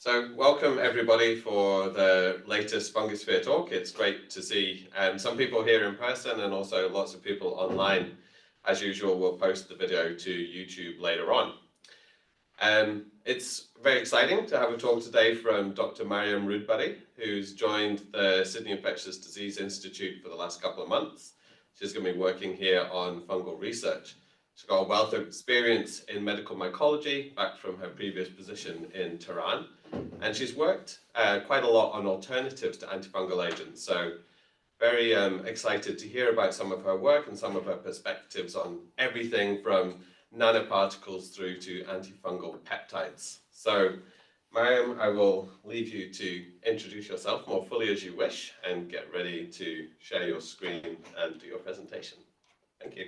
So welcome everybody for the latest Fungisphere talk. It's great to see some people here in person and also lots of people online. As usual, we'll post the video to YouTube later on. It's very exciting to have a talk today from Dr. Maryam Roudbary, who's joined the Sydney Infectious Disease Institute for the last couple of months. She's going to be working here on fungal research. She's got a wealth of experience in medical mycology back from her previous position in Tehran. And she's worked quite a lot on alternatives to antifungal agents. So very excited to hear about some of her work and some of her perspectives on everything from nanoparticles through to antifungal peptides. So Maryam, I will leave you to introduce yourself more fully as you wish and get ready to share your screen and do your presentation. Thank you.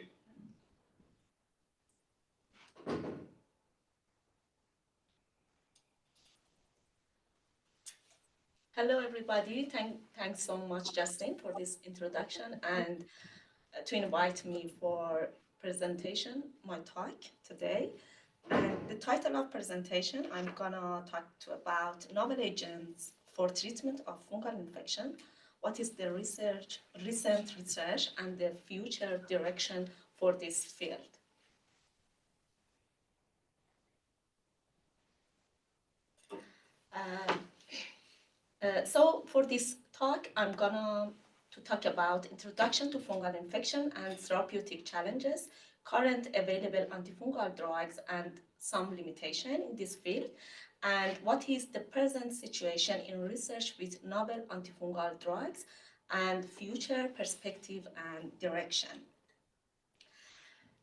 Hello, everybody. Thanks so much, Justin, for this introduction and to invite me for presentation, my talk today. And the title of presentation, I'm gonna talk about novel agents for treatment of fungal infection. What is the recent research and the future direction for this field? So for this talk, I'm gonna talk about introduction to fungal infection and therapeutic challenges, current available antifungal drugs and some limitation in this field, and what is the present situation in research with novel antifungal drugs and future perspective and direction.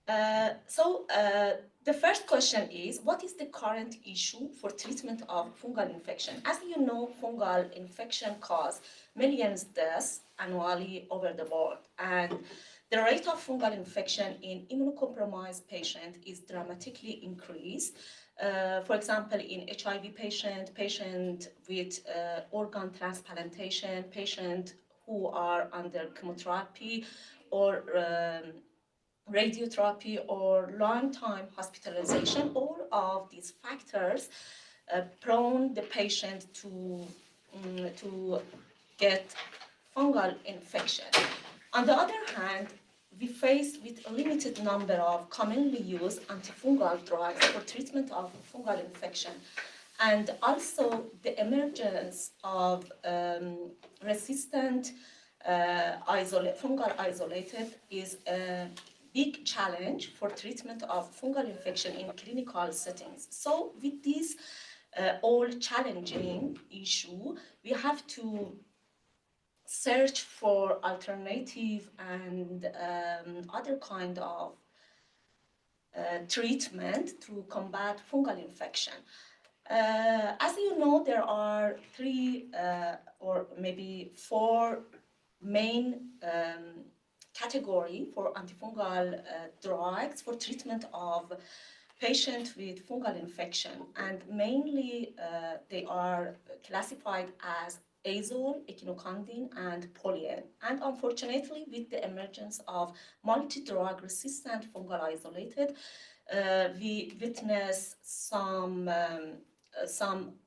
The first question is, what is the current issue for treatment of fungal infection? As you know, fungal infection cause millions of deaths annually over the world, and the rate of fungal infection in immunocompromised patients is dramatically increased. For example, in HIV patient with organ transplantation, patient who are under chemotherapy or radiotherapy or long-time hospitalization, all of these factors prone the patient to get fungal infection. On the other hand, we face with a limited number of commonly used antifungal drugs for treatment of fungal infection, and also the emergence of resistant fungal isolated is a big challenge for treatment of fungal infection in clinical settings. So with this all challenging issue, we have to search for alternative and other kind of treatment to combat fungal infection. As you know, there are three or maybe four main category for antifungal drugs for treatment of patients with fungal infection, and mainly they are classified as azole, echinocandin, and polyen. And unfortunately, with the emergence of multi-drug resistant fungal isolated, we witness some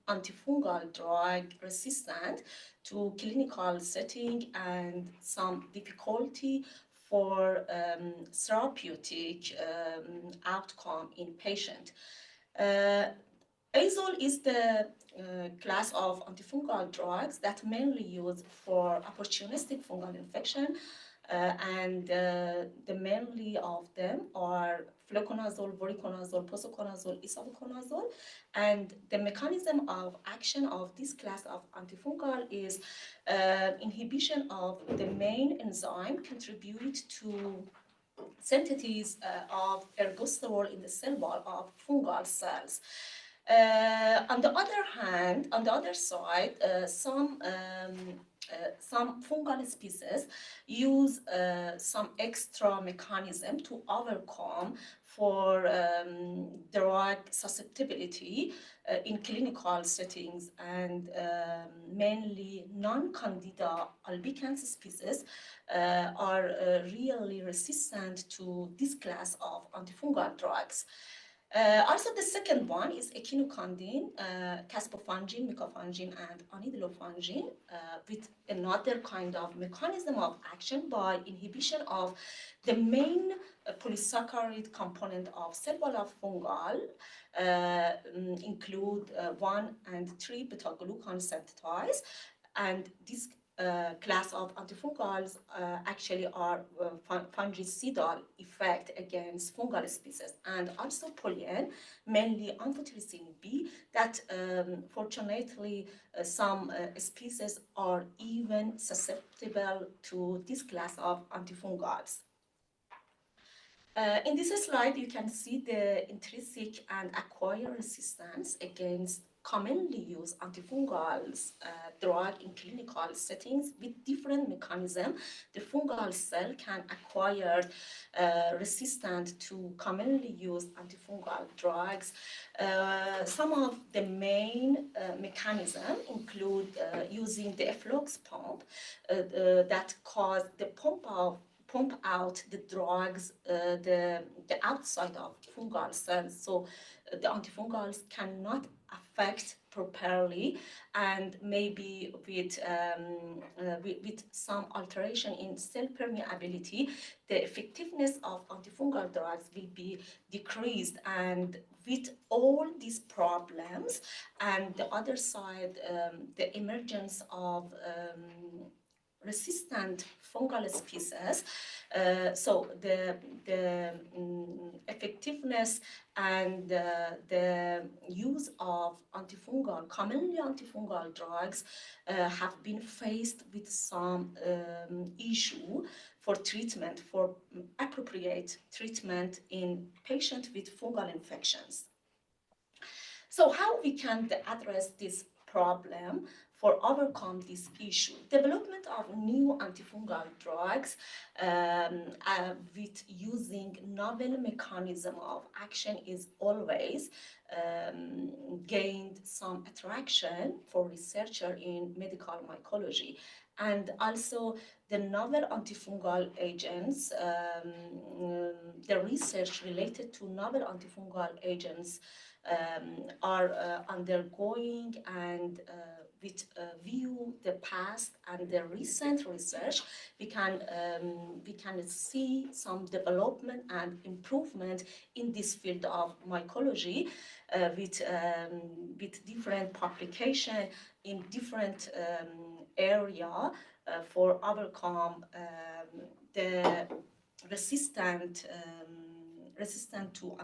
antifungal drug resistant to clinical setting and some difficulty for therapeutic outcome in patient. Azole is the class of antifungal drugs that mainly used for opportunistic fungal infection, and the mainly of them are fluconazole, voriconazole, posaconazole, isavuconazole, and the mechanism of action of this class of antifungal is inhibition of the main enzyme contribute to synthesis of ergosterol in the cell wall of fungal cells. On the other hand, on the other side, some fungal species use some extra mechanism to overcome for drug susceptibility in clinical settings, and mainly non-candida albicans species are really resistant to this class of antifungal drugs. Also, the second one is echinocandin, caspofungin, micofungin, and anidulofungin, with another kind of mechanism of action by inhibition of the main polysaccharide component of cell wall of fungal, include 1 and 3 beta-glucan synthetase, and this class of antifungals actually are fungicidal effect against fungal species, and also pollen, mainly amphotericin B, that fortunately some species are even susceptible to this class of antifungals. In this slide, you can see the intrinsic and acquired resistance against commonly used antifungals drug in clinical settings with different mechanisms. The fungal cell can acquire resistance to commonly used antifungal drugs. Some of the main mechanisms include using the efflux pump that cause the pump out the drugs, the outside of fungal cells, so the antifungals cannot affect properly, and maybe with some alteration in cell permeability, the effectiveness of antifungal drugs will be decreased. And with all these problems, and the other side, the emergence of resistant fungal species, so the effectiveness and the use of commonly antifungal drugs have been faced with some issue for treatment, for appropriate treatment in patients with fungal infections. So how we can address this problem for overcome this issue? Development of new antifungal drugs with using novel mechanism of action is always gained some attraction for researcher in medical mycology. And also the novel antifungal agents, the research related to novel antifungal agents are undergoing, and with view the past and the recent research, we can see some development and improvement in this field of mycology with different publication in different area for overcome the resistant to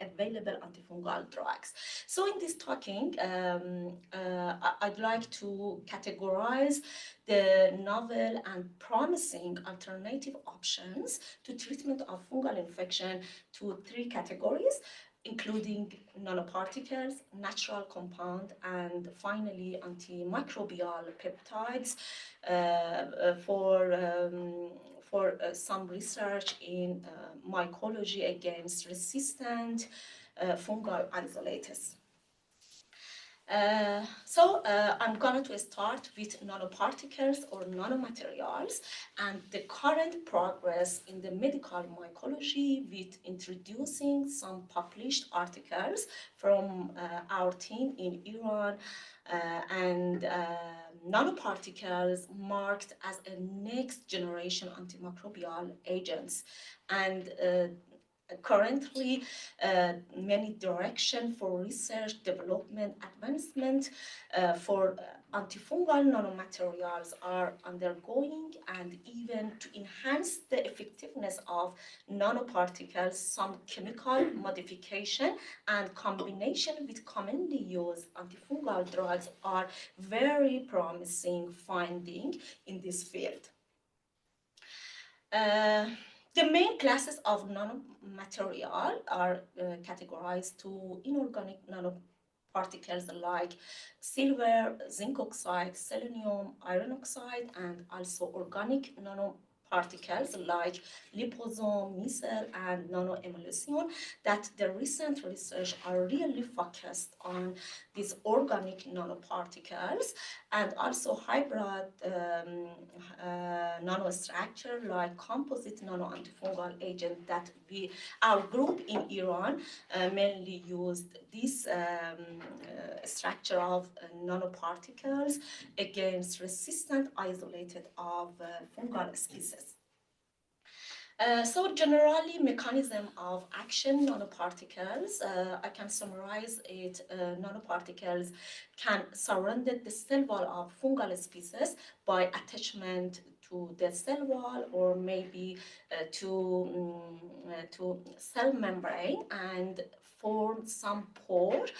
available antifungal drugs. So in this talking, I'd like to categorize the novel and promising alternative options to treatment of fungal infection to 3 categories, including nanoparticles, natural compound, and finally antimicrobial peptides for some research in mycology against resistant fungal isolators. I'm going to start with nanoparticles or nanomaterials and the current progress in the medical mycology with introducing some published articles from our team in Iran and nanoparticles marked as a next generation antimicrobial agents. And currently, many direction for research, development, advancement for antifungal nanomaterials are undergoing, and even to enhance the effectiveness of nanoparticles, some chemical modification and combination with commonly used antifungal drugs are very promising finding in this field. The main classes of nanomaterial are categorized to inorganic nanoparticles like silver, zinc oxide, selenium, iron oxide, and also organic nanoparticles particles like liposome, micelle, and nanoemulsion, that the recent research are really focused on these organic nanoparticles and also hybrid nanostructure like composite nano-antifungal agent that our group in Iran mainly used this structure of nanoparticles against resistant isolated of fungal species. So generally, mechanism of action nanoparticles, I can summarize it. Nanoparticles can surround the cell wall of fungal species by attachment to the cell wall or maybe to cell membrane and form some pores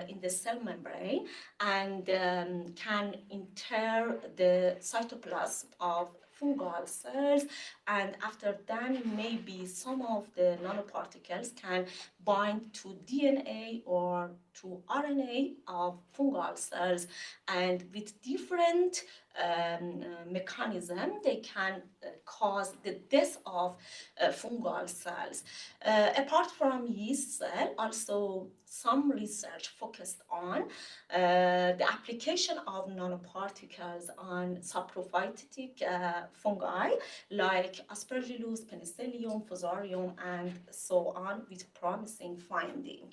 in the cell membrane and can enter the cytoplasm of fungal cells, and after that maybe some of the nanoparticles can bind to DNA or to RNA of fungal cells, and with different mechanism they can cause the death of fungal cells. Apart from yeast cell, also some research focused on the application of nanoparticles on saprophytic fungi like Aspergillus, Penicillium, Fusarium, and so on, with promising finding.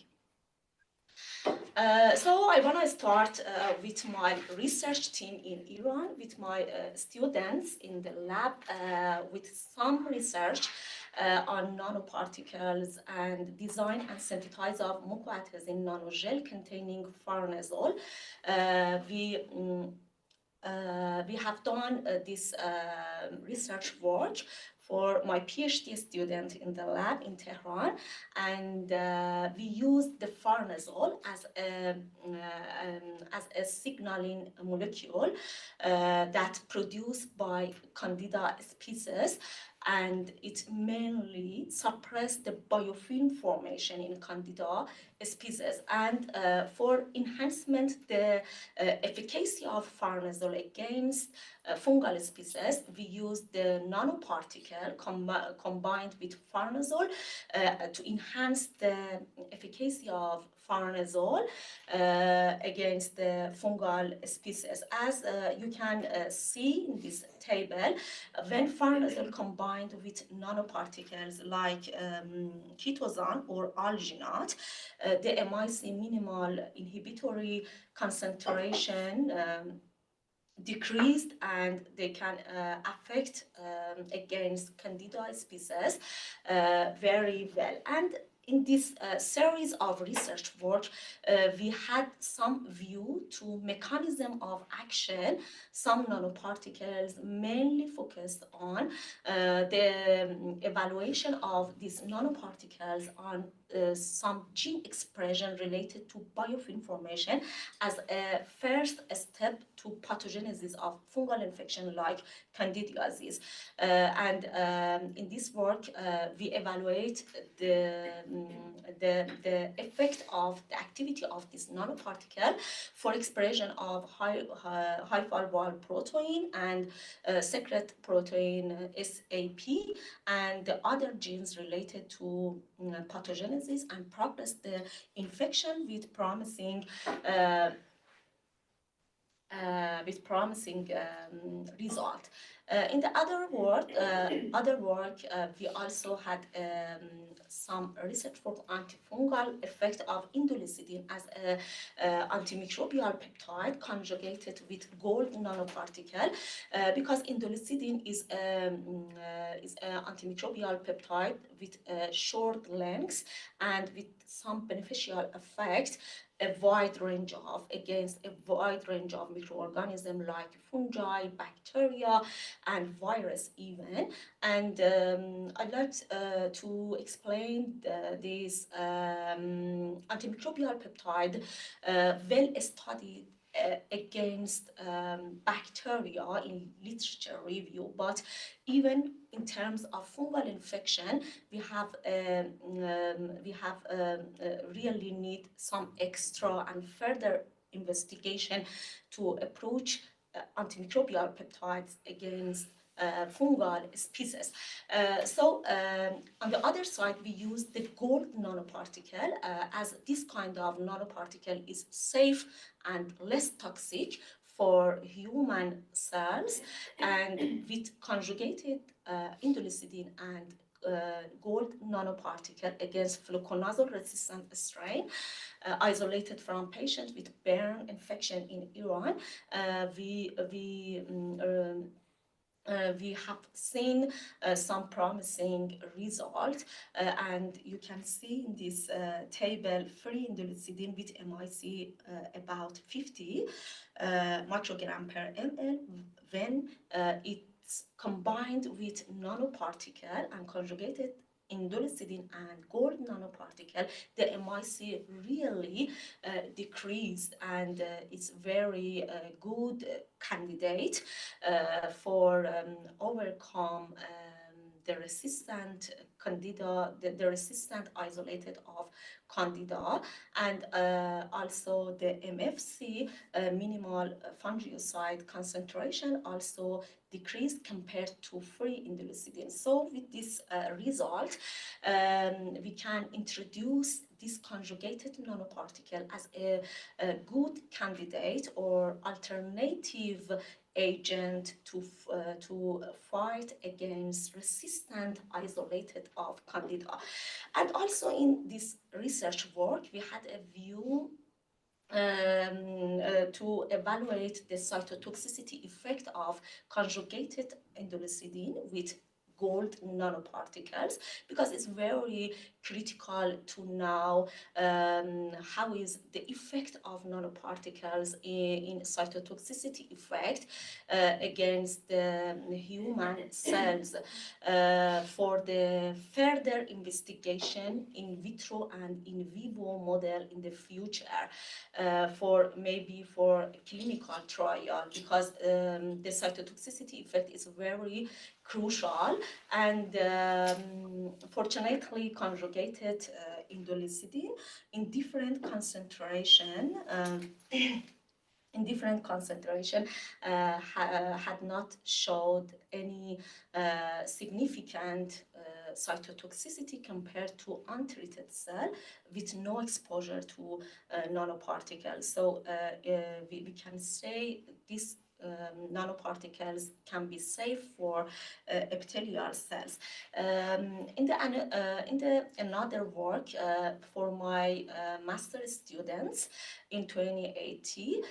So I want to start with my research team in Iran, with my students in the lab, with some research on nanoparticles and design and synthesize of mucoadhesive nanogel containing farnesol. We have done this research work for my PhD student in the lab in Tehran, and we used the farnesol as a signaling molecule that produced by Candida species, and it mainly suppressed the biofilm formation in Candida species. And for enhancement the efficacy of farnesol against fungal species, we used the nanoparticle combined with farnesol to enhance the efficacy of farnesol against the fungal species. As you can see in this table, when farnesol combined with nanoparticles like chitosan or alginate, the MIC minimal inhibitory concentration decreased, and they can affect against Candida species very well. And in this series of research work, we had some view to mechanism of action. Some nanoparticles mainly focused on the evaluation of these nanoparticles on some gene expression related to biofilm formation as a first step to pathogenesis of fungal infection like candidiasis. In this work, we evaluate the effect of the activity of this nanoparticle for expression of high fiber protein and secret protein SAP and the other genes related to pathogenesis, and progress the infection with promising result. In the other work, we also had some research for antifungal effect of indolecidine as an antimicrobial peptide conjugated with gold nanoparticle, because indolecidine is an antimicrobial peptide with short lengths and with some beneficial effect against a wide range of microorganisms like fungi, bacteria, and virus even. And I'd like to explain this antimicrobial peptide well studied against bacteria in literature review, but even in terms of fungal infection, we have really need some extra and further investigation to approach antimicrobial peptides against fungal species. On the other side, we use the gold nanoparticle as this kind of nanoparticle is safe and less toxic for human cells, and with conjugated indolecidine and gold nanoparticle against fluconazole resistant strain isolated from patients with burn infection in Iran. We have seen some promising results, and you can see in this table free indolecidine with MIC about 50 microgram per ml when it's combined with nanoparticle and conjugated indolecidine and gold nanoparticle, the MIC really decreased, and it's very good candidate for overcome the resistant candida, the resistant isolated of candida, and also the MFC minimal fungicide concentration also decreased compared to free indolecidine. So with this result, we can introduce this conjugated nanoparticle as a good candidate or alternative agent to fight against resistant isolated of candida. And also in this research work, we had a view to evaluate the cytotoxicity effect of conjugated indolecidine with gold nanoparticles, because it's very critical to know how is the effect of nanoparticles in cytotoxicity effect against the human cells for the further investigation in vitro and in vivo model in the future for clinical trial, because the cytotoxicity effect is very crucial, and fortunately conjugated indolecidine in different concentration had not showed any significant cytotoxicity compared to untreated cell with no exposure to nanoparticles. So we can say this nanoparticles can be safe for epithelial cells. In the another work for my master students in 2018,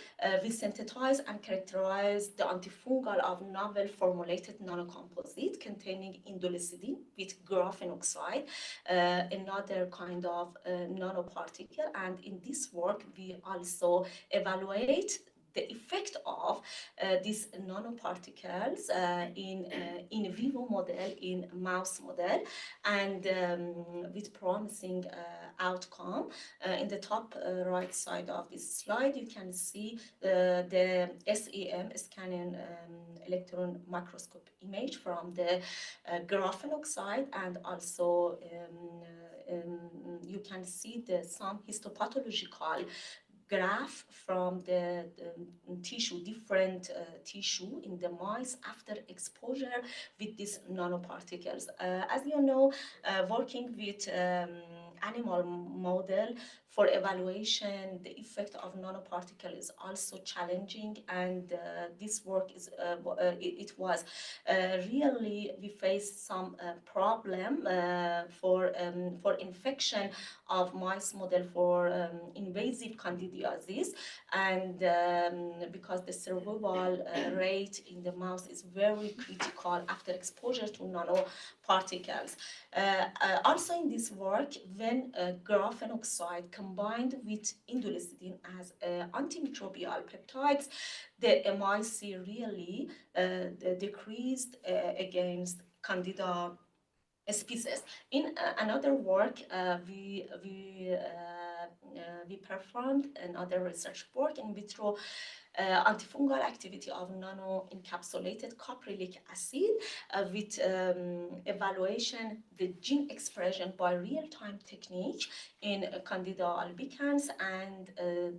we synthesized and characterized the antifungal of novel formulated nanocomposite containing indolecidine with graphene oxide, another kind of nanoparticle. And in this work, we also evaluate the effect of these nanoparticles in vivo model, in mouse model, and with promising outcome. In the top right side of this slide, you can see the SEM, scanning electron microscope image from the graphene oxide, and also you can see some histopathological graph from the tissue, different tissue in the mice after exposure with these nanoparticles. As you know, working with animal model for evaluation, the effect of nanoparticle is also challenging, and this work is it was really we faced some problem for infection of mice model for invasive candidiasis, and because the survival rate in the mouse is very critical after exposure to nanoparticles. Also in this work, when graphene oxide combined with indolecidine as antimicrobial peptides, the MIC really decreased against candida species. In another work, we we performed another research work in vitro antifungal activity of nano-encapsulated caprylic acid with evaluation the gene expression by real-time technique in Candida albicans, and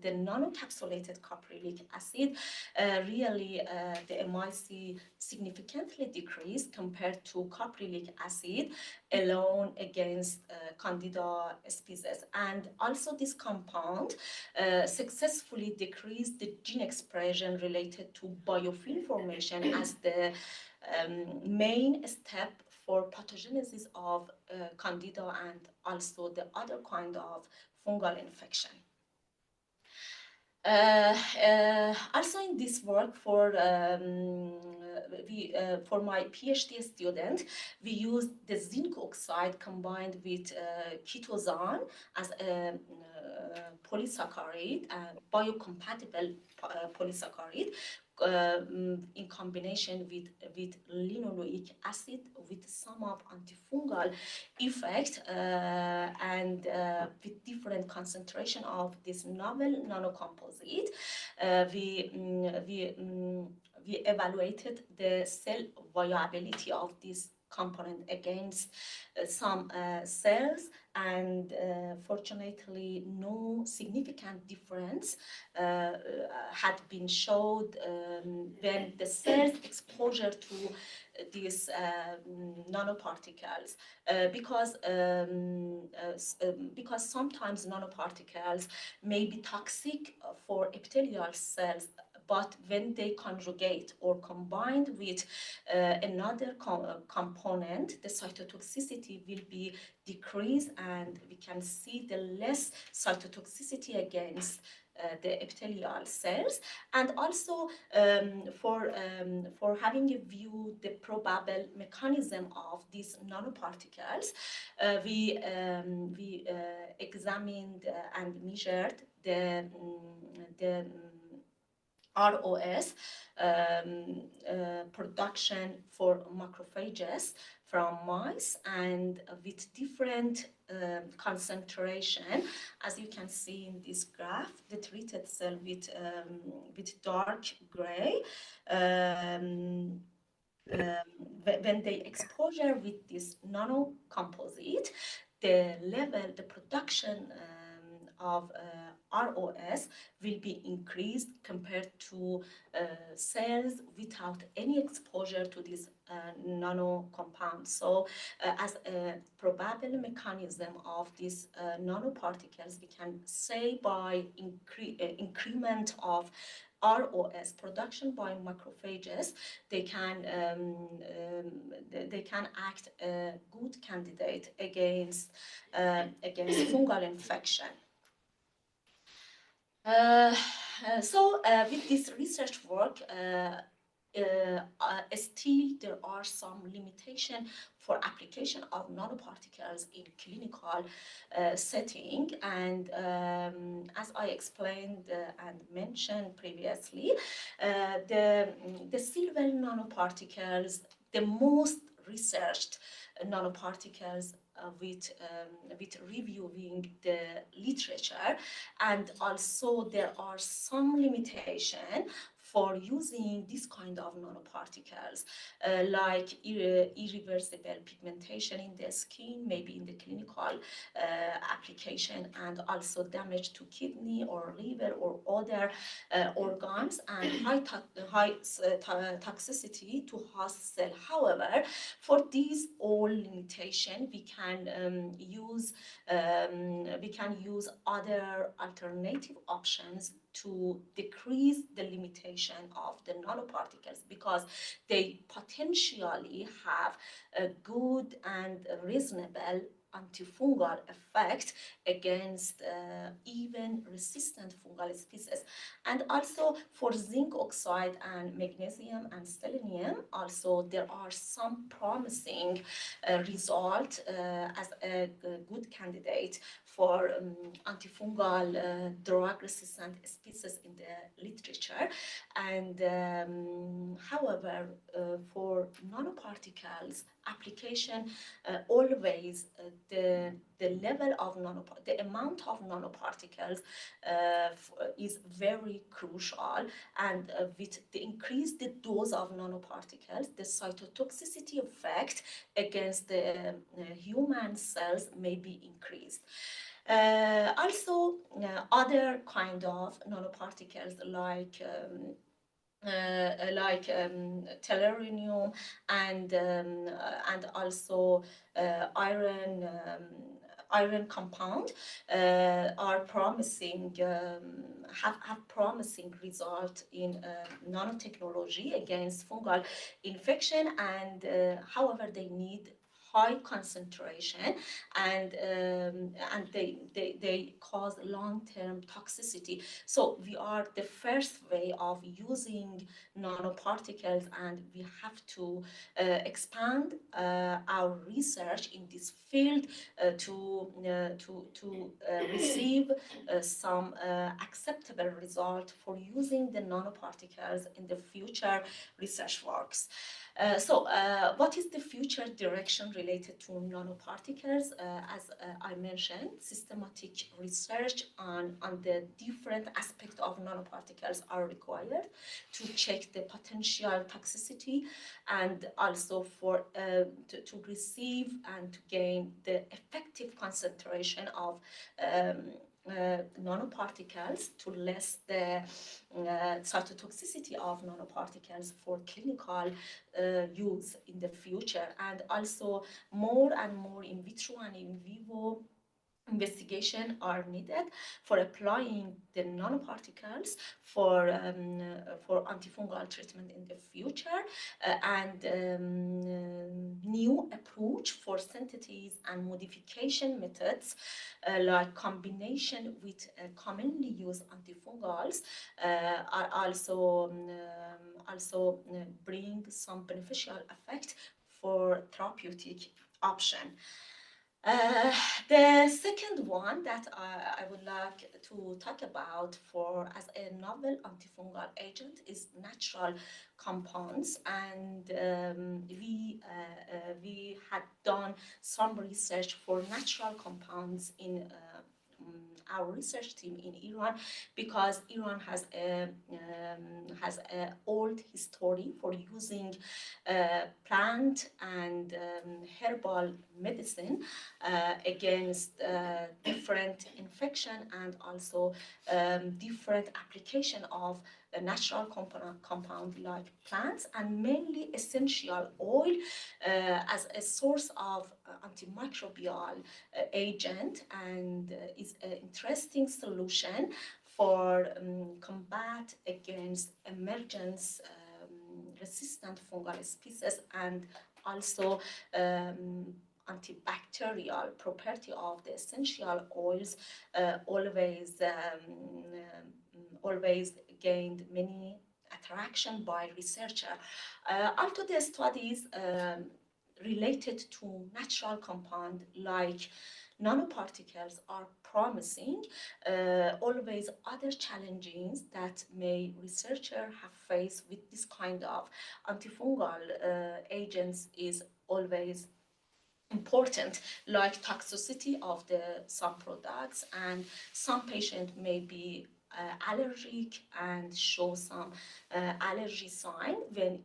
the nano-encapsulated caprylic acid really the MIC significantly decreased compared to caprylic acid alone against Candida species. And also this compound successfully decreased the gene expression related to biofilm formation as the main step for pathogenesis of Candida and also the other kind of fungal infection. Also in this work for my PhD student, we used the zinc oxide combined with ketosane as a polysaccharide, biocompatible polysaccharide, in combination with linoleic acid with some of antifungal effect and with different concentration of this novel nanocomposite. We evaluated the cell viability of this component against some cells, and fortunately no significant difference had been showed when the cells exposure to these nanoparticles because sometimes nanoparticles may be toxic for epithelial cells, but when they conjugate or combined with another component, the cytotoxicity will be decreased, and we can see the less cytotoxicity against the epithelial cells. And also for having a view the probable mechanism of these nanoparticles, we examined and measured the ROS production for macrophages from mice, and with different concentration. As you can see in this graph, the treated cell with dark gray, when they exposure with this nanocomposite, the production of ROS will be increased compared to cells without any exposure to this nano compound. So as a probable mechanism of these nanoparticles, we can say by increment of ROS production by macrophages, they can act a good candidate against fungal infection. With this research work, still there are some limitations for application of nanoparticles in clinical setting, and as I explained and mentioned previously, the silver nanoparticles, the most researched nanoparticles with reviewing the literature, and also there are some limitation for using this kind of nanoparticles, like irreversible pigmentation in the skin, maybe in the clinical application, and also damage to kidney or liver or other organs, and high toxicity to host cell. However, for these all limitation, we can use other alternative options to decrease the limitation of the nanoparticles, because they potentially have a good and reasonable antifungal effect against even resistant fungal species. And also for zinc oxide and magnesium and selenium, also there are some promising result as a good candidate for antifungal drug-resistant species in the literature. And however, for nanoparticles application, always the the level of the amount of nanoparticles is very crucial, and with the increased the dose of nanoparticles, the cytotoxicity effect against the human cells may be increased. Also, other kind of nanoparticles tellurium and also iron compound are promising have promising result in nanotechnology against fungal infection, and however they need high concentration, and they cause long-term toxicity. So we are the first way of using nanoparticles, and we have to expand our research in this field to receive some acceptable result for using the nanoparticles in the future research works. What is the future direction related to nanoparticles? As I mentioned, systematic research on the different aspects of nanoparticles are required to check the potential toxicity, and also for to receive and to gain the effective concentration of nanoparticles to less the cytotoxicity of nanoparticles for clinical use in the future, and also more and more in vitro and in vivo investigation are needed for applying the nanoparticles for antifungal treatment in the future, and new approach for synthesis and modification methods like combination with commonly used antifungals are also bring some beneficial effect for therapeutic option. The second one that I would like to talk about for as a novel antifungal agent is natural compounds, and we had done some research for natural compounds in our research team in Iran, because Iran has a old history for using plant and herbal medicine against different infection, and also different application of a natural compound like plants, and mainly essential oil as a source of antimicrobial agent, and is an interesting solution for combat against emergence resistant fungal species, and also antibacterial property of the essential oils always gained many attraction by researcher. Also the studies related to natural compound like nanoparticles are promising. Always other challenges that may researcher have faced with this kind of antifungal agents is always important, like toxicity of the some products, and some patient may be allergic and show some allergy sign when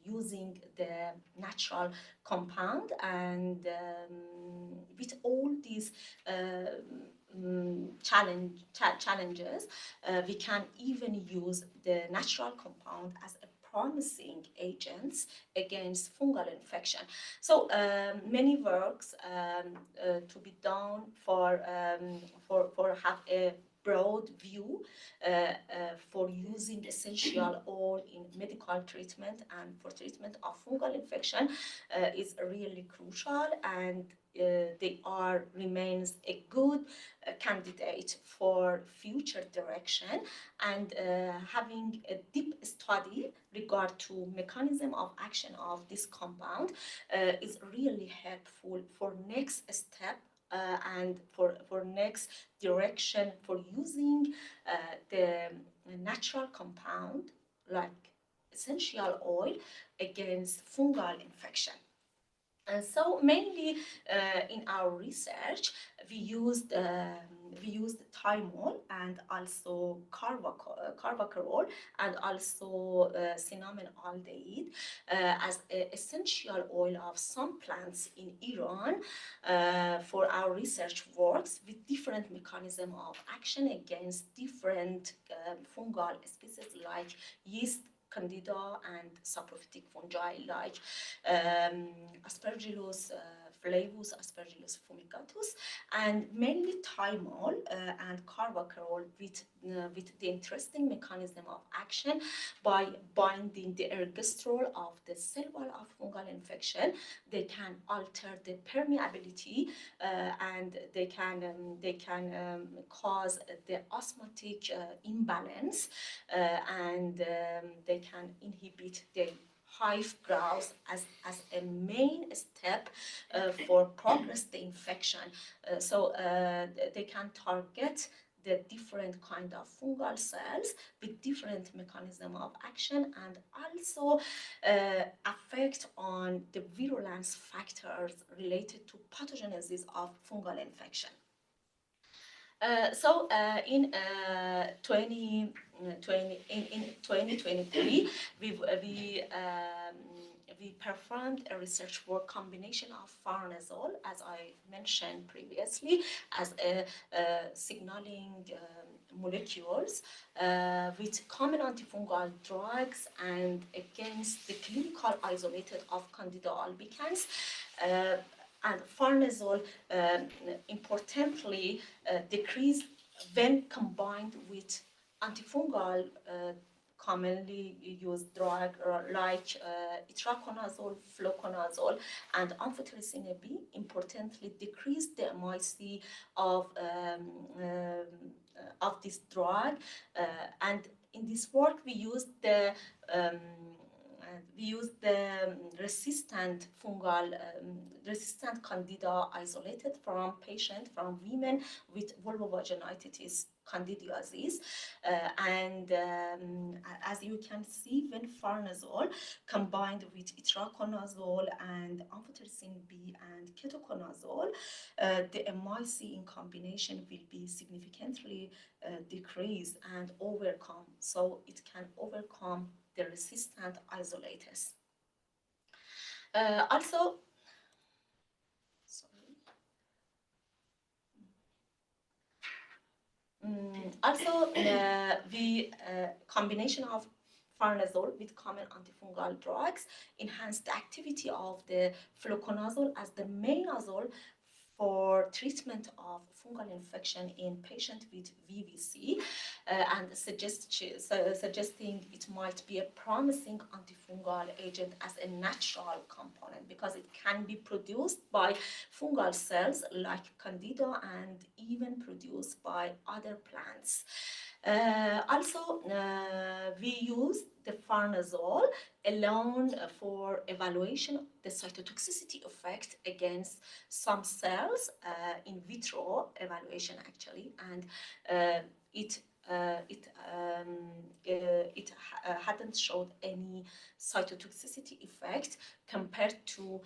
using the natural compound, and with all these challenges, we can even use the natural compound as a promising agents against fungal infection. So many works to be done for have a broad view for using essential oil in medical treatment and for treatment of fungal infection is really crucial, and they remains a good candidate for future direction, and having a deep study regard to mechanism of action of this compound is really helpful for next step and for next direction for using the natural compound like essential oil against fungal infection. And so mainly in our research, we used thymol and also carbacarol and also cinnamon aldehyde as an essential oil of some plants in Iran for our research works with different mechanism of action against different fungal species like yeast, candida, and saprophytic fungi like Aspergillus flavus, Aspergillus fumigatus, and mainly thymol and carbacarol with the interesting mechanism of action by binding the ergosterol of the cell wall of fungal infection. They can alter the permeability and they can cause the osmotic imbalance and they can inhibit the hive growth as a main step for progress the infection. They can target the different kind of fungal cells with different mechanism of action and also affect on the virulence factors related to pathogenesis of fungal infection. In 2023, we performed a research work combination of farnesol, as I mentioned previously, as a signaling molecules with common antifungal drugs and against the clinical isolated of Candida albicans. And farnesol importantly decreased when combined with antifungal commonly used drug like itraconazole, fluconazole, and amphotericin B importantly decreased the MIC of this drug. And in this work we used the resistant fungal, resistant candida isolated from women with vulvovaginitis candidiasis. As you can see, when farnesol combined with itraconazole and amphotericin B and ketoconazole, the MIC in combination will be significantly decreased and overcome. So it can overcome the resistant isolators. Also, the combination of farnesol with common antifungal drugs enhanced the activity of the fluconazole as the main azole for treatment of fungal infection in patients with VVC and suggesting it might be a promising antifungal agent as a natural component because it can be produced by fungal cells like Candida and even produced by other plants. We use the farnesol alone for evaluation of the cytotoxicity effect against some cells in vitro evaluation actually, and it hadn't showed any cytotoxicity effect compared to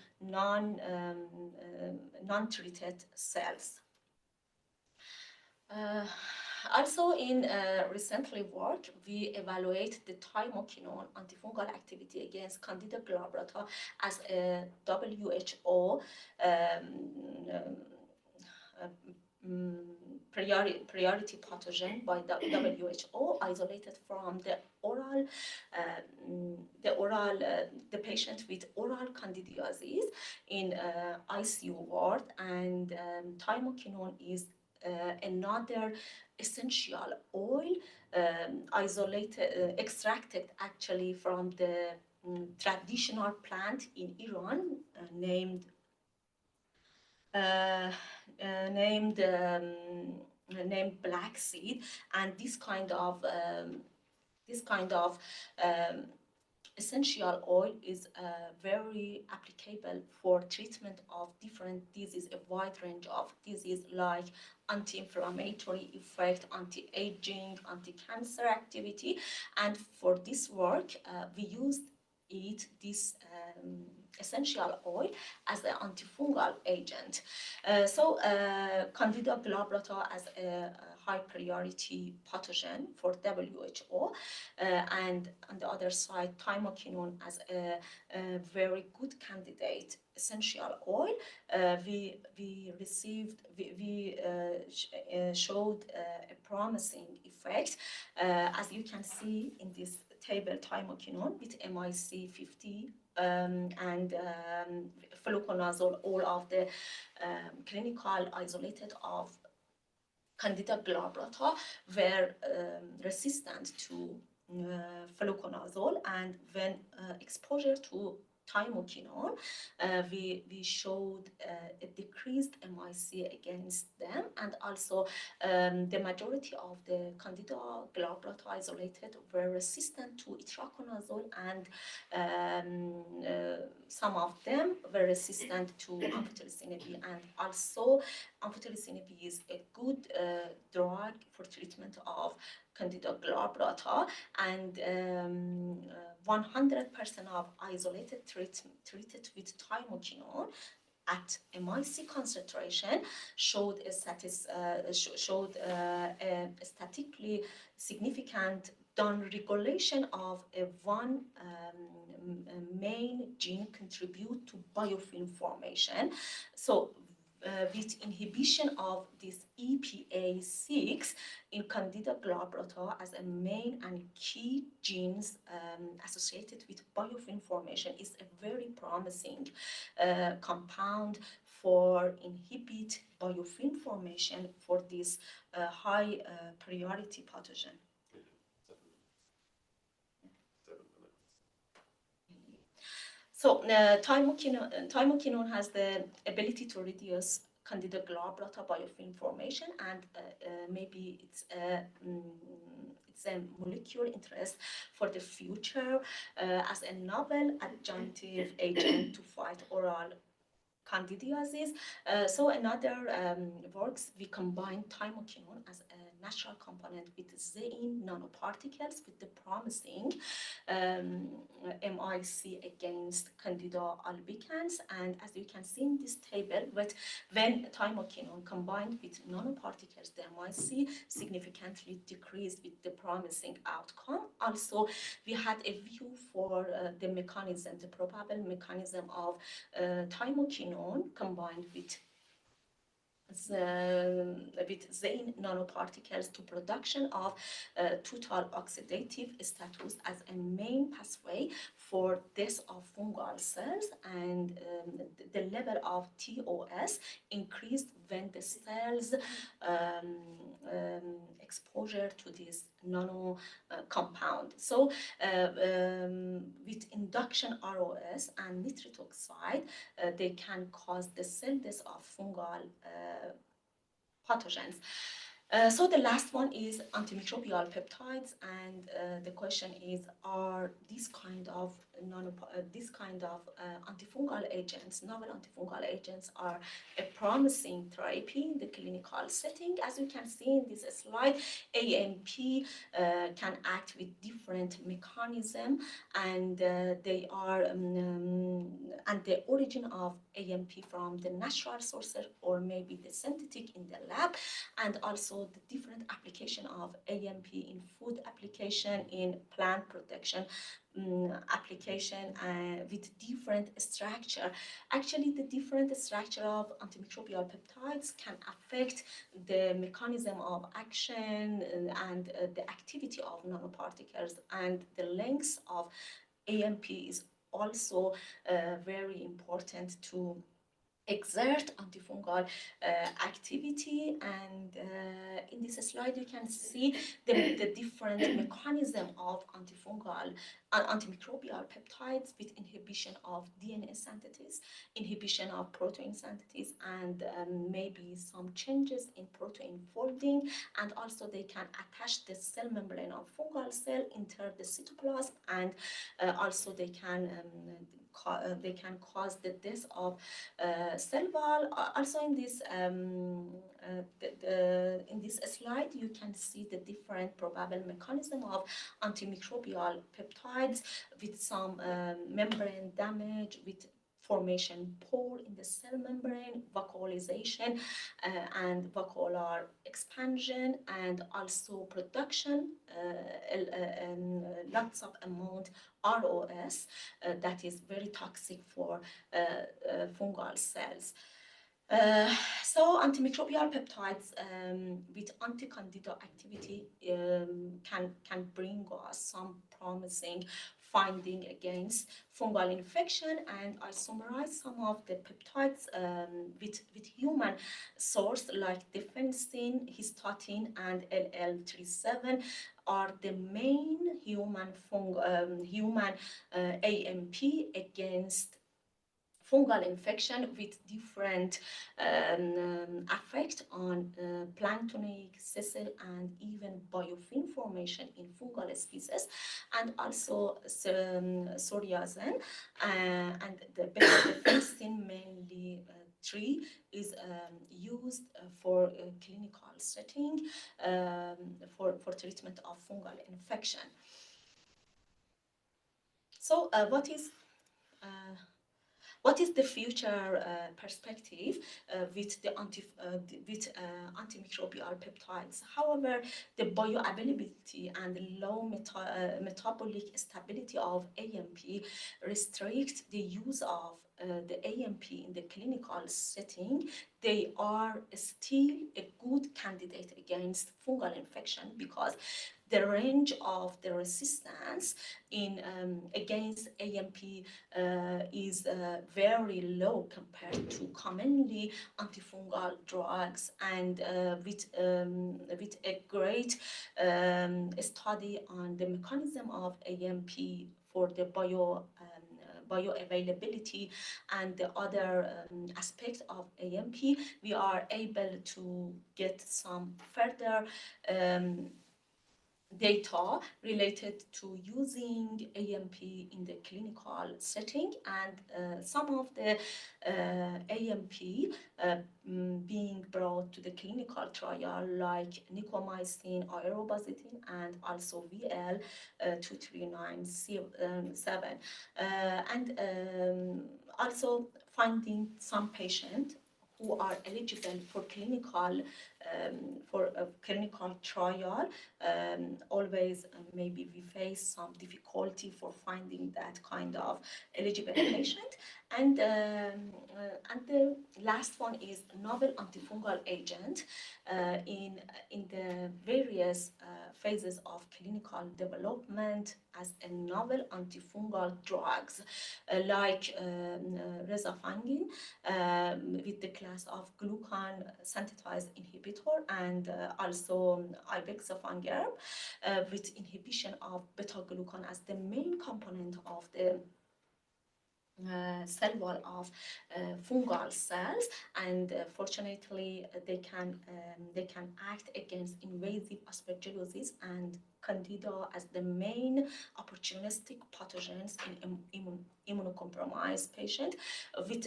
non-treated cells. Also in recently work, we evaluate the thymoquinone antifungal activity against Candida glabrata as a WHO priority pathogen by the WHO, isolated from the the patient with oral candidiasis in ICU ward, and thymoquinone is another essential oil extracted actually from the traditional plant in Iran named black seed, and this kind of essential oil is very applicable for treatment of different diseases, a wide range of diseases like anti-inflammatory effect, anti-aging, anti-cancer activity. And for this work, we used eat this essential oil as an antifungal agent. Candida glabrata as a high priority pathogen for WHO, and on the other side, thymoquinone as a very good candidate essential oil. We showed a promising effect, as you can see in this table, thymoquinone with MIC 50 and fluconazole, all of the clinical isolated of Candida glabrata were resistant to fluconazole, and when exposure to thymoquinone, we showed a decreased MIC against them, and also the majority of the Candida glabrata isolated were resistant to itraconazole, and some of them were resistant to amphotericin B, and also amphotericin B is a good drug for treatment of Candida glabrata, and 100% of isolated treated with thymoquinone at MIC concentration showed a statistically significant downregulation of one main gene contribute to biofilm formation. So with inhibition of this EPA6 in Candida glabrata as a main and key genes associated with biofilm formation is a very promising compound for inhibit biofilm formation for this high priority pathogen. So thymoquinone has the ability to reduce Candida glabrata biofilm formation, and maybe it's a molecular interest for the future as a novel adjunctive agent to fight oral candidiasis. So another works, we combine thymoquinone as a natural component with zein nanoparticles with the promising MIC against Candida albicans. And as you can see in this table, when thymoquinone combined with nanoparticles, the MIC significantly decreased with the promising outcome. Also, we had a view for the mechanism, the probable mechanism of thymoquinone combined with zein nanoparticles to production of total oxidative status as a main pathway for death of fungal cells, and the level of TOS increased when the cells exposure to this nano compound. So with induction ROS and nitric oxide, they can cause the cell death of fungal pathogens. So the last one is antimicrobial peptides, and the question is: are these kind of antifungal agents, novel antifungal agents, are a promising therapy in the clinical setting? As you can see in this slide, AMP can act with different mechanism, and they are and the origin of AMP from the natural sources or maybe the synthetic in the lab, and also the different application of AMP in food application, in plant protection application with different structure. Actually, the different structure of antimicrobial peptides can affect the mechanism of action and the activity of nanoparticles, and the length of AMP is also very important to exert antifungal activity. And in this slide you can see the different mechanism of antimicrobial peptides with inhibition of DNA synthesis, inhibition of protein synthesis, and maybe some changes in protein folding, and also they can attach the cell membrane of fungal cell, enter the cytoplasm, and also they can they can cause the death of cell wall. Also in this in this slide, you can see the different probable mechanism of antimicrobial peptides with some membrane damage, with formation pore in the cell membrane, vacuolization and vacuolar expansion, and also production, lots of amount ROS that is very toxic for fungal cells. So antimicrobial peptides with anti-candida activity can bring us some promising finding against fungal infection, and I summarize some of the peptides with human source like defensin, histatin, and LL37 are the main human AMP against fungal infection, with different effect on planktonic, sessile, and even biofilm formation in fungal species, and also psoriasin, and the defensin mainly 3 is used for clinical setting for treatment of fungal infection. So what is the future perspective with antimicrobial peptides? However, the bioavailability and low metabolic stability of AMP restrict the use of the AMP in the clinical setting. They are still a good candidate against fungal infection because the range of the resistance against AMP is very low compared to commonly antifungal drugs, and with a great study on the mechanism of AMP for the bioavailability and the other aspects of AMP, we are able to get some further data related to using AMP in the clinical setting, and some of the AMP being brought to the clinical trial like nicomycin, aerobazitin, and also VL-2397, and also finding some patients who are eligible for clinical trial. Always maybe we face some difficulty for finding that kind of eligible patient. And the last one is novel antifungal agent in the various phases of clinical development as a novel antifungal drugs like rezafangin with the class of glucan synthetase inhibitor, and also ibexafungerb with inhibition of beta-glucan as the main component of the cell wall of fungal cells, and fortunately they can act against invasive aspergillosis and candida as the main opportunistic pathogens in immunocompromised patient, with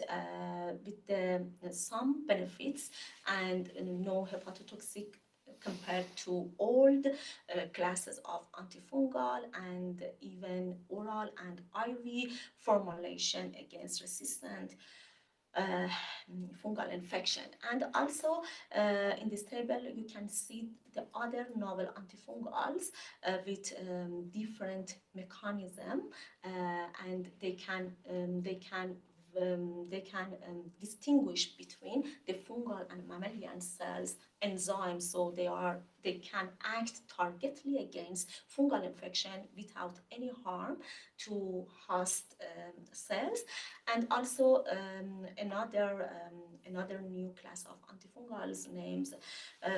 some benefits and no hepatotoxic compared to old classes of antifungal and even oral and IV formulation against resistant fungal infection. And also in this table you can see the other novel antifungals with different mechanism, and they can distinguish between the fungal and mammalian cells enzymes, so they can act targetedly against fungal infection without any harm to host cells. And also another new class of antifungals names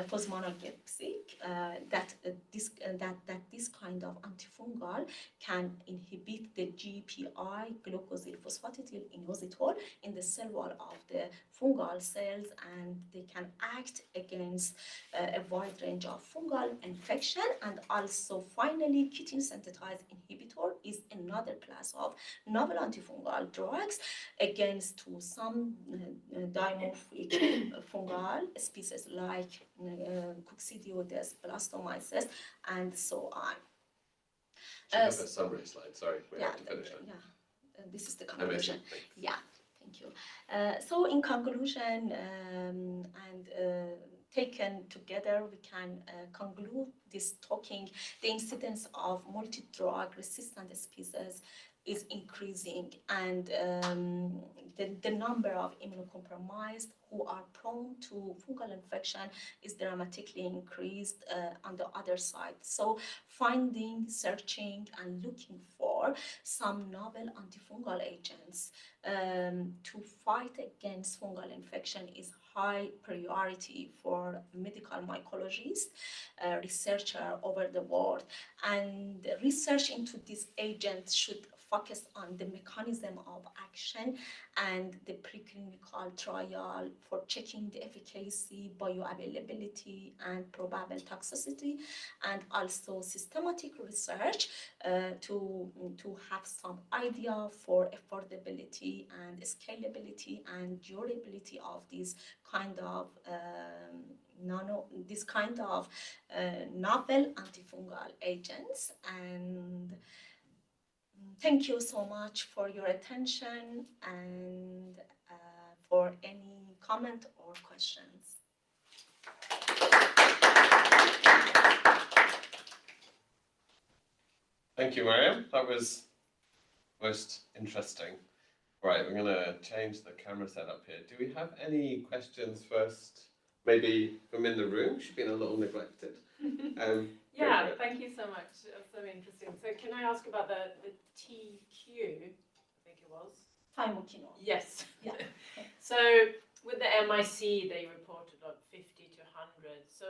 fosmanogepsic, that this kind of antifungal can inhibit the GPI, glucosyl phosphatidylinositol, in the cell wall of the fungal cells, and they can act against against a wide range of fungal infection. And also, finally, chitin sensitized inhibitor is another class of novel antifungal drugs against to some dimorphic fungal species like Coccidioides, blastomyces, and so on. Should have a summary slide. Sorry, we have to finish it. Yeah, this is the conclusion. Amazing. Yeah, thank you. So in conclusion, taken together, we can conclude this talking. The incidence of multi-drug resistant species is increasing, and the number of immunocompromised who are prone to fungal infection is dramatically increased on the other side. So finding, searching, and looking for some novel antifungal agents to fight against fungal infection is high priority for medical mycologists, researchers over the world. And research into these agents should focus on the mechanism of action and the preclinical trial for checking the efficacy, bioavailability, and probable toxicity, and also systematic research to have some idea for affordability and scalability and durability of these kind of novel antifungal agents. And thank you so much for your attention and for any comment or questions. Thank you, Maryam. That was most interesting. Right, we're going to change the camera setup here. Do we have any questions first? Maybe from in the room? She's been a little neglected. Yeah, thank you so much. That's so interesting. So can I ask about the TQ, I think it was? Thymokinone. Yes. Yeah. So with the MIC, they reported on 50 to 100. So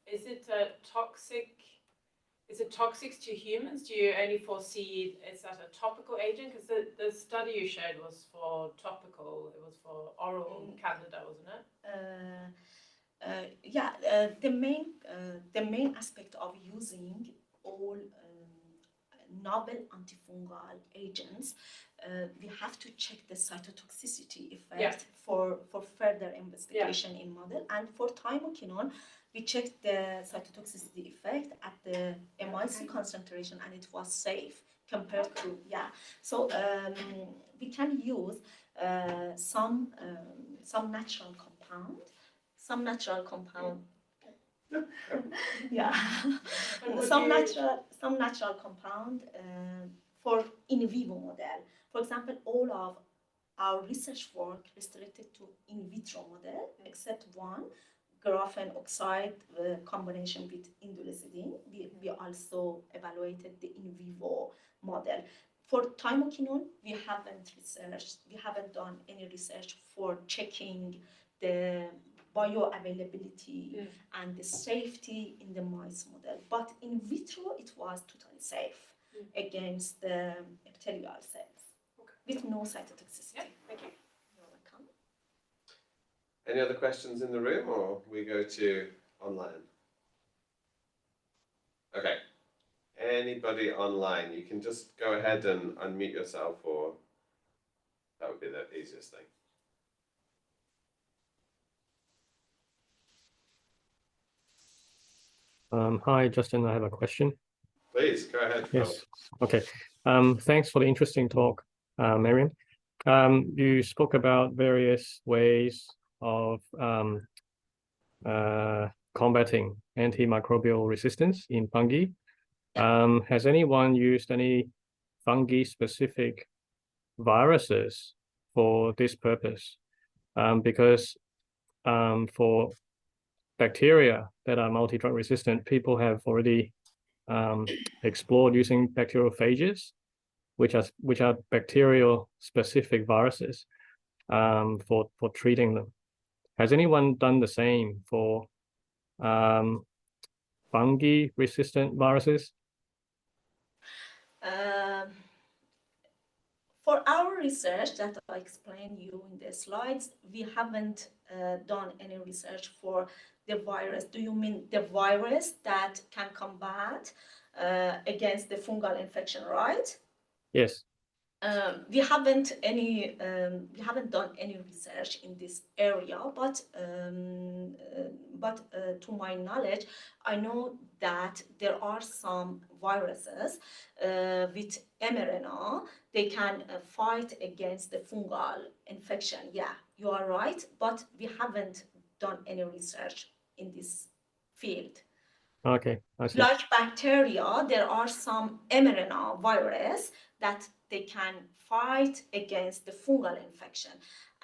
is it toxic? Is it toxic to humans? Do you only foresee, is that a topical agent? Because the study you showed was for topical, it was for oral candida, wasn't it? The main aspect of using all novel antifungal agents, we have to check the cytotoxicity effect for further investigation in model. And for thymokinone, we checked the cytotoxicity effect at the MIC concentration, and it was safe compared to So we can use some natural compound. Some natural compound for in vivo model. For example, all of our research work restricted to in vitro model, except one, graphene oxide combination with indolecidine. We also evaluated the in vivo model. For thymokinone, we haven't done any research for checking the bioavailability and the safety in the mice model. But in vitro, it was totally safe against the epithelial cells with no cytotoxicity. Yeah, thank you. You're welcome. Any other questions in the room, or we go to online? Okay. Anybody online? You can just go ahead and unmute yourself, or that would be the easiest thing. Hi, Justin. I have a question. Please, go ahead. Yes. Okay. Thanks for the interesting talk, Maryam. You spoke about various ways of combating antimicrobial resistance in fungi. Has anyone used any fungi-specific viruses for this purpose? Because for bacteria that are multi-drug resistant, people have already explored using bacteriophages, which are bacterial specific viruses for treating them. Has anyone done the same for fungi resistant viruses? For our research that I explained you in the slides, we haven't done any research for the virus, do you mean the virus that can combat against the fungal infection, right? Yes. We haven't done any research in this area, but to my knowledge, I know that there are some viruses with mRNA. They can fight against the fungal infection. Yeah, you are right, but we haven't done any research in this field. Okay, I see. Like bacteria, there are some mRNA virus that they can fight against the fungal infection.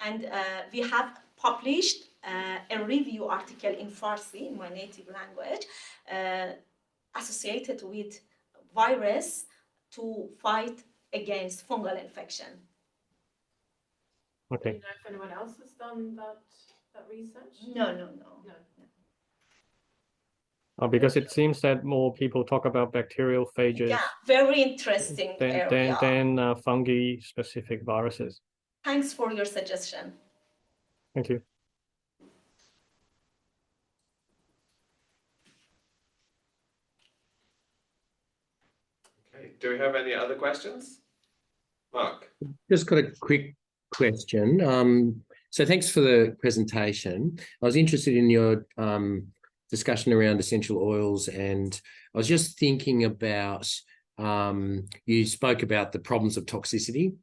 And we have published a review article in Farsi, in my native language, associated with virus to fight against fungal infection. Do Okay. you know if anyone else has done that research? No. Because it seems that more people talk about bacterial phages Yeah, very interesting area. than fungi-specific viruses. Thanks for your suggestion. Thank you. Okay. Do we have any other questions? Mark? Just got a quick question. So thanks for the presentation. I was interested in your discussion around essential oils, and I was just thinking about, you spoke about the problems of toxicity,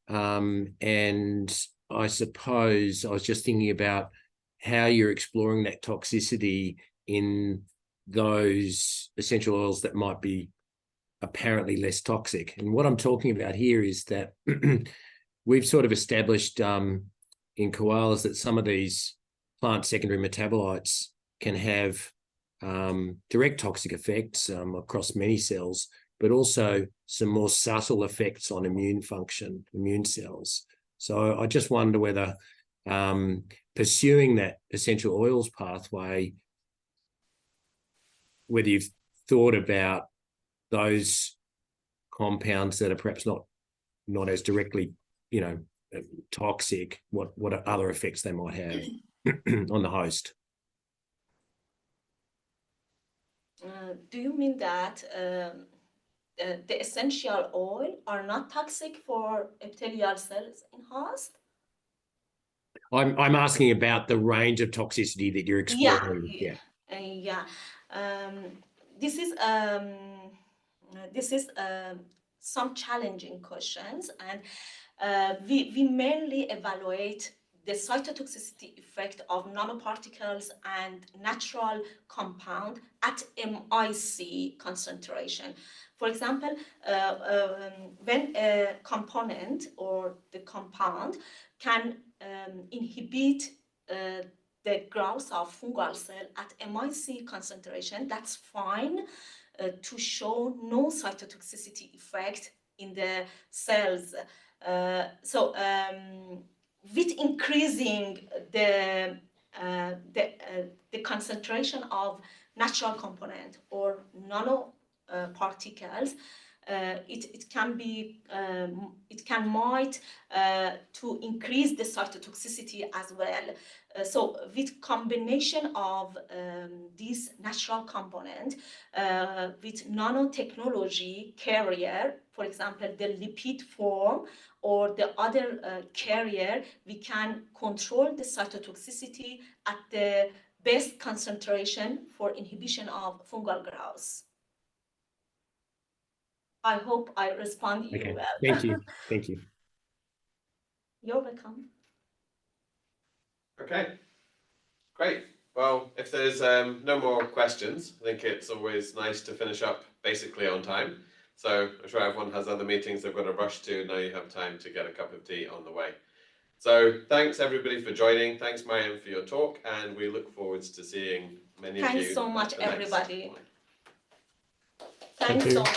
and I suppose I was just thinking about how you're exploring that toxicity in those essential oils that might be apparently less toxic. And what I'm talking about here is that we've sort of established in koalas that some of these plant secondary metabolites can have direct toxic effects across many cells, but also some more subtle effects on immune function, immune cells. So I just wonder whether pursuing that essential oils pathway, whether you've thought about those compounds that are perhaps not as directly, toxic, what other effects they might have on the host. Do you mean that the essential oil are not toxic for epithelial cells in host? I'm asking about the range of toxicity that you're exploring. This is some challenging questions, and we mainly evaluate the cytotoxicity effect of nanoparticles and natural compound at MIC concentration. For example, when a component or the compound can inhibit the growth of fungal cell at MIC concentration, that's fine to show no cytotoxicity effect in the cells. With increasing the concentration of natural component or nanoparticles, it might to increase the cytotoxicity as well. So with combination of this natural component with nanotechnology carrier, for example, the lipid form or the other carrier, we can control the cytotoxicity at the best concentration for inhibition of fungal growth. I hope I respond you well. Thank you. Thank you. You're welcome. Okay, great. Well, if there's no more questions, I think it's always nice to finish up basically on time. So I'm sure everyone has other meetings they've got to rush to. Now you have time to get a cup of tea on the way. So thanks everybody for joining. Thanks Maryam for your talk, and we look forward to seeing many of you. Thanks so much, everybody. Morning. Thanks so much.